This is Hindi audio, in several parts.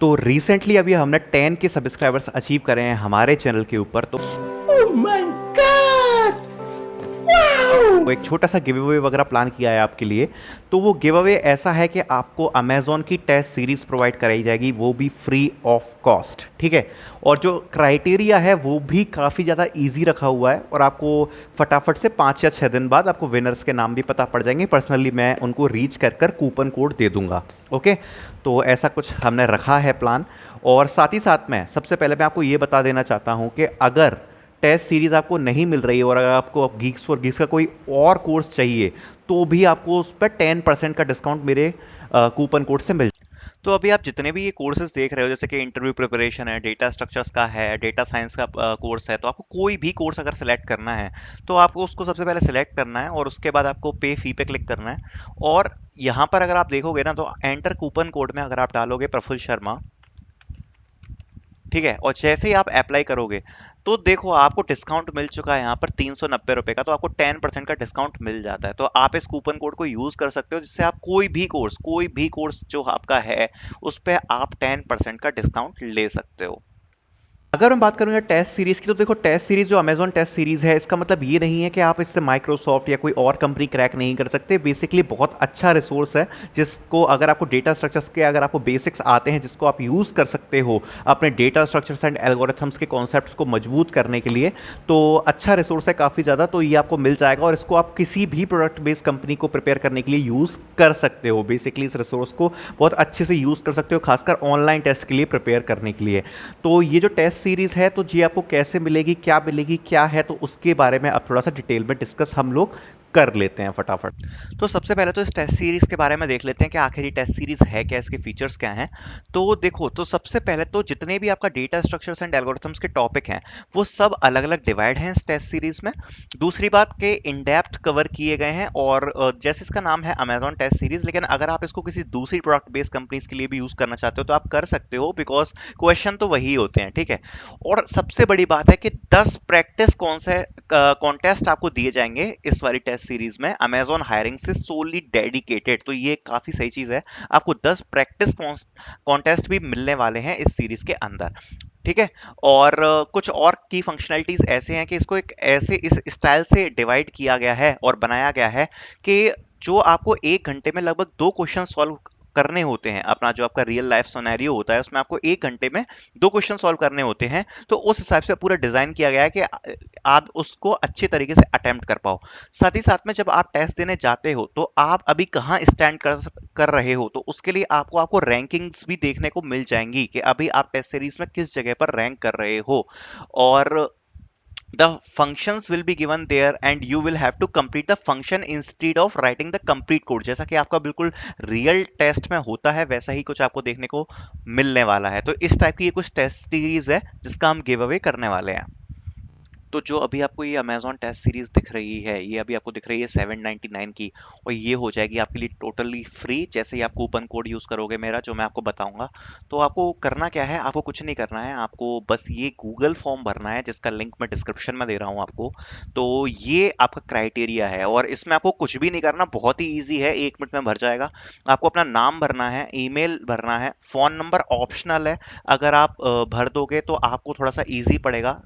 तो रिसेंटली अभी हमने 10 के सब्सक्राइबर्स अचीव करे हैं हमारे चैनल के ऊपर। तो Oh my God! Wow! एक छोटा सा गिव अवे वगैरह प्लान किया है आपके लिए। तो वो गिव अवे ऐसा है कि आपको अमेजोन की टेस्ट सीरीज प्रोवाइड कराई जाएगी, वो भी फ्री ऑफ कॉस्ट, ठीक है। और जो क्राइटेरिया है वो भी काफ़ी ज़्यादा इजी रखा हुआ है और आपको फटाफट से 5 या 6 दिन बाद आपको विनर्स के नाम भी पता पड़ जाएंगे। पर्सनली मैं उनको रीच कर कर कूपन कोड दे दूंगा। ओके, तो ऐसा कुछ हमने रखा है प्लान। और साथ ही साथ में सबसे पहले मैं आपको ये बता देना चाहता हूँ कि अगर टेस्ट सीरीज़ आपको नहीं मिल रही है और अगर आपको गीक्स फॉर गीक्स का कोई और कोर्स चाहिए तो भी आपको उस पर 10% का डिस्काउंट मेरे कूपन कोड से मिल। तो अभी आप जितने भी ये कोर्सेज देख रहे हो, जैसे कि इंटरव्यू प्रिपरेशन है, डेटा स्ट्रक्चर्स का है, डेटा साइंस का कोर्स है, तो आपको कोई भी कोर्स अगर सेलेक्ट करना है तो आपको उसको सबसे पहले सेलेक्ट करना है और उसके बाद आपको पे फी पे क्लिक करना है। और यहाँ पर अगर आप देखोगे ना तो एंटर कूपन कोड में अगर आप डालोगे प्रफुल्ल शर्मा, ठीक है, और जैसे ही आप अप्लाई करोगे तो देखो आपको डिस्काउंट मिल चुका है यहाँ पर 390 रुपए का। तो आपको 10% का डिस्काउंट मिल जाता है। तो आप इस कूपन कोड को यूज कर सकते हो जिससे आप कोई भी कोर्स जो आपका है उस पर आप 10% का डिस्काउंट ले सकते हो। अगर मैं बात करूं यार टेस्ट सीरीज की, तो देखो टेस्ट सीरीज जो अमेजोन टेस्ट सीरीज है इसका मतलब ये नहीं है कि आप इससे माइक्रोसॉफ्ट या कोई और कंपनी क्रैक नहीं कर सकते। बेसिकली बहुत अच्छा रिसोर्स है जिसको अगर आपको डेटा स्ट्रक्चर्स के अगर आपको बेसिक्स आते हैं जिसको आप यूज़ कर सकते हो अपने डेटा स्ट्रक्चर्स एंड एल्गोरिथम्स के कॉन्सेप्ट्स को मजबूत करने के लिए। तो अच्छा रिसोर्स है काफ़ी ज़्यादा, तो ये आपको मिल जाएगा और इसको आप किसी भी प्रोडक्ट बेस्ड कंपनी को प्रिपेयर करने के लिए यूज़ कर सकते हो। बेसिकली इस रिसोर्स को बहुत अच्छे से यूज़ कर सकते हो, खासकर ऑनलाइन टेस्ट के लिए प्रिपेयर करने के लिए। तो ये जो टेस्ट सीरीज है तो जी आपको कैसे मिलेगी, क्या है, तो उसके बारे में अब थोड़ा सा डिटेल में डिस्कस हम लोग कर लेते हैं फटाफट। तो सबसे पहले तो इस टेस्ट सीरीज के बारे में देख लेते हैं कि आखिर ये टेस्ट सीरीज है क्या, इसके फीचर्स क्या हैं। तो देखो, तो सबसे पहले तो जितने भी आपका डेटा स्ट्रक्चर्स एंड एल्गोरिथम्स के टॉपिक हैं वो सब अलग अलग डिवाइड हैं इस टेस्ट सीरीज में। दूसरी बात के इन डेप्थ कवर किए गए हैं। और जैसे इसका नाम है अमेजोन टेस्ट सीरीज, लेकिन अगर आप इसको किसी दूसरी प्रोडक्ट बेस्ड कंपनीज के लिए भी यूज करना चाहते हो तो आप कर सकते हो, बिकॉज क्वेश्चन तो वही होते हैं, ठीक है। और सबसे बड़ी बात है कि 10 प्रैक्टिस कौन से कॉन्टेस्ट आपको दिए जाएंगे इस वाली टेस्ट सीरीज में अमेजोन हायरिंग से सोली डेडिकेटेड। तो ये काफी सही चीज है, आपको 10 प्रैक्टिस कॉन्टेस्ट भी मिलने वाले हैं इस सीरीज के अंदर, ठीक है। और कुछ और की फंक्शनैलिटीज ऐसे हैं कि इसको एक ऐसे इस स्टाइल से डिवाइड किया गया है और बनाया गया है कि जो आपको 1 घंटे में लगभग 2 क्वेश्चन सॉल्व करने होते हैं। अपना जो आपका रियल लाइफ सिनेरियो होता है उसमें आपको 1 घंटे में 2 क्वेश्चन सॉल्व करने होते हैं। तो उस हिसाब से पूरा डिजाइन किया गया है कि आप उसको अच्छे तरीके से अटेम्प्ट कर पाओ। साथ ही साथ में जब आप टेस्ट देने जाते हो तो आप अभी कहाँ स्टैंड कर रहे हो, तो उसके लिए आपको आपको रैंकिंग्स भी देखने को मिल जाएंगी कि अभी आप टेस्ट सीरीज में किस जगह पर रैंक कर रहे हो। और the functions will be given there and you will have to complete the function instead of writing the complete code। जैसा कि आपका बिल्कुल रियल टेस्ट में होता है वैसा ही कुछ आपको देखने को मिलने वाला है। तो इस टाइप की ये कुछ टेस्ट सीरीज है जिसका हम गिव अवे करने वाले हैं। तो जो अभी आपको ये अमेजोन टेस्ट सीरीज दिख रही है ये अभी आपको दिख रही है 799 की, और ये हो जाएगी आपके लिए टोटली फ्री जैसे ही आप कूपन कोड यूज करोगे मेरा, जो मैं आपको बताऊंगा। तो आपको करना क्या है, आपको कुछ नहीं करना है, आपको बस ये गूगल फॉर्म भरना है जिसका लिंक मैं डिस्क्रिप्शन में दे रहा हूँ आपको। तो ये आपका क्राइटेरिया है और इसमें आपको कुछ भी नहीं करना, बहुत ही ईजी है, 1 मिनट में भर जाएगा। आपको अपना नाम भरना है, ईमेल भरना है, फोन नंबर ऑप्शनल है। अगर आप भर दोगे तो आपको थोड़ा सा ईजी पड़ेगा।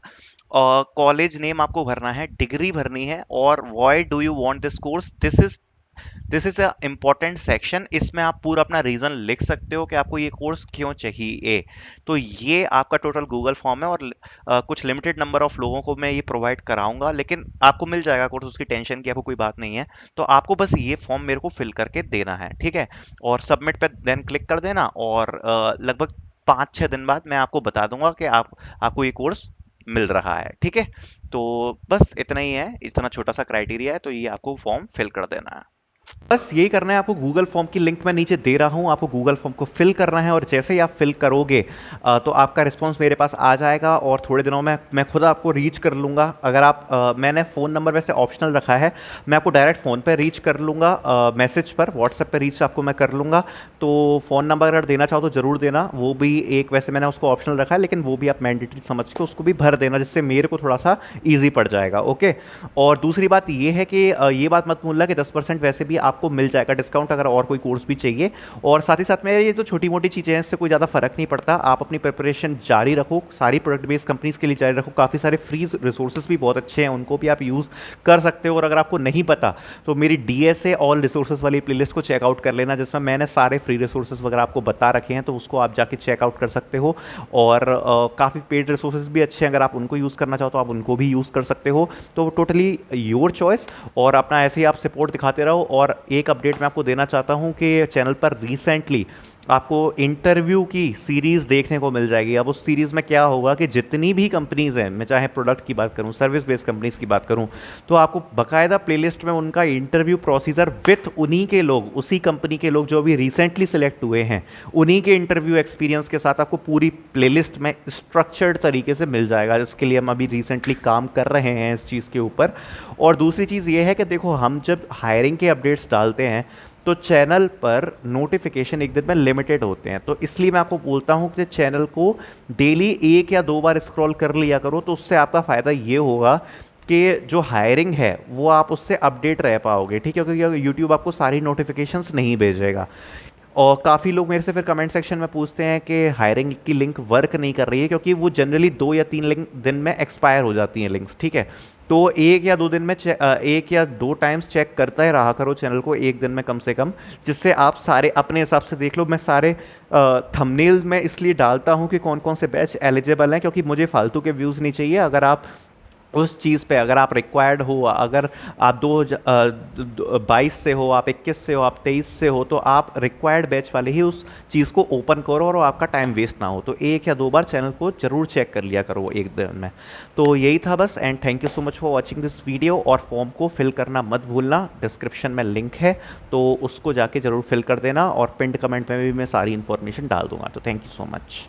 कॉलेज नेम आपको भरना है, डिग्री भरनी है, और why do you want this course, this is a important section. इसमें आप पूरा अपना रीजन लिख सकते हो कि आपको ये कोर्स क्यों चाहिए। तो ये आपका टोटल गूगल फॉर्म है और कुछ लिमिटेड नंबर ऑफ लोगों को मैं ये प्रोवाइड कराऊंगा, लेकिन आपको मिल जाएगा कोर्स, उसकी टेंशन की आपको कोई बात नहीं है। तो आपको बस ये फॉर्म मेरे को फिल करके देना है, ठीक है, और सबमिट पे देन क्लिक कर देना। और लगभग 5-6 दिन बाद मैं आपको बता दूंगा कि आपको ये कोर्स मिल रहा है, ठीक है। तो बस इतना ही है, इतना छोटा सा क्राइटेरिया है, तो ये आपको फॉर्म फिल कर देना है। बस यही करना है आपको। गूगल फॉर्म की लिंक मैं नीचे दे रहा हूँ, आपको गूगल फॉर्म को फिल करना है और जैसे ही आप फिल करोगे तो आपका रिस्पांस मेरे पास आ जाएगा और थोड़े दिनों में मैं खुद आपको रीच कर लूँगा। अगर आप मैंने फ़ोन नंबर वैसे ऑप्शनल रखा है, मैं आपको डायरेक्ट फ़ोन पे रीच कर लूँगा, मैसेज पर व्हाट्सएप पे रीच आपको मैं कर लूँगा। तो फ़ोन नंबर अगर देना चाहो तो ज़रूर देना, वो भी एक वैसे मैंने उसको ऑप्शनल रखा है लेकिन वो भी आप मैंडेटरी समझ के उसको भी भर देना जिससे मेरे को थोड़ा सा ईजी पड़ जाएगा। ओके, और दूसरी बात ये है कि ये बात मत भूलना कि 10% वैसे भी आपको आपको मिल जाएगा डिस्काउंट अगर और कोई कोर्स भी चाहिए। और साथ ही साथ में ये तो छोटी मोटी चीज़ें हैं, इससे कोई ज़्यादा फर्क नहीं पड़ता। आप अपनी प्रिपरेशन जारी रखो, सारी प्रोडक्ट बेस्ड कंपनीज के लिए जारी रखो। काफ़ी सारे फ्री रिसोर्सेज भी बहुत अच्छे हैं, उनको भी आप यूज़ कर सकते हो। और अगर आपको नहीं पता तो मेरी DSA ऑल रिसोर्सेज वाली प्लेलिस्ट को चेकआउट कर लेना, जिसमें मैंने सारे फ्री रिसोर्सेज वगैरह आपको बता रखे हैं, तो उसको आप जाके चेकआउट कर सकते हो। और काफ़ी पेड रिसोर्सेज भी अच्छे हैं, अगर आप उनको यूज़ करना चाहो तो आप उनको भी यूज़ कर सकते हो। तो टोटली योर चॉइस। और अपना ऐसे ही आप सपोर्ट दिखाते रहो। और एक अपडेट मैं आपको देना चाहता हूँ कि चैनल पर रिसेंटली आपको इंटरव्यू की सीरीज़ देखने को मिल जाएगी। अब उस सीरीज़ में क्या होगा कि जितनी भी कंपनीज़ हैं, मैं चाहे प्रोडक्ट की बात करूं, सर्विस बेस्ड कंपनीज़ की बात करूं, तो आपको बकायदा प्लेलिस्ट में उनका इंटरव्यू प्रोसीजर विथ उन्हीं के लोग, उसी कंपनी के लोग जो अभी रिसेंटली सिलेक्ट हुए हैं, उन्हीं के इंटरव्यू एक्सपीरियंस के साथ आपको पूरी प्लेलिस्ट में स्ट्रक्चर्ड तरीके से मिल जाएगा, जिसके लिए हम अभी रिसेंटली काम कर रहे हैं इस चीज़ के ऊपर। और दूसरी चीज़ ये है कि देखो, हम जब हायरिंग के अपडेट्स डालते हैं तो चैनल पर नोटिफिकेशन एक दिन में लिमिटेड होते हैं, तो इसलिए मैं आपको बोलता हूं कि चैनल को डेली 1 या 2 बार स्क्रॉल कर लिया करो। तो उससे आपका फ़ायदा ये होगा कि जो हायरिंग है वो आप उससे अपडेट रह पाओगे, ठीक है, क्योंकि यूट्यूब आपको सारी नोटिफिकेशंस नहीं भेजेगा। और काफ़ी लोग मेरे से फिर कमेंट सेक्शन में पूछते हैं कि हायरिंग की लिंक वर्क नहीं कर रही है, क्योंकि वो जनरली 2 या 3 दिन में एक्सपायर हो जाती हैं लिंक्स, ठीक है। तो 1 या 2 दिन में 1 या 2 टाइम्स चेक करता ही रहा करो चैनल को, एक दिन में कम से कम, जिससे आप सारे अपने हिसाब से देख लो। मैं सारे थंबनेल में इसलिए डालता हूँ कि कौन कौन से बैच एलिजिबल हैं, क्योंकि मुझे फालतू के व्यूज़ नहीं चाहिए। अगर आप उस चीज़ पे, अगर आप रिक्वायर्ड हो, अगर आप 2022 से हो, आप 21 से हो, आप 23 से हो, तो आप रिक्वायर्ड बैच वाले ही उस चीज़ को ओपन करो और आपका टाइम वेस्ट ना हो। तो 1 या 2 बार चैनल को जरूर चेक कर लिया करो एक दिन में। तो यही था बस। And thank you so much for watching this video. और फॉर्म को फिल करना मत भूलना, डिस्क्रिप्शन में लिंक है, तो उसको जाके ज़रूर फिल कर देना। और पिंड कमेंट में भी मैं सारी इन्फॉर्मेशन डाल दूंगा। तो थैंक यू सो मच।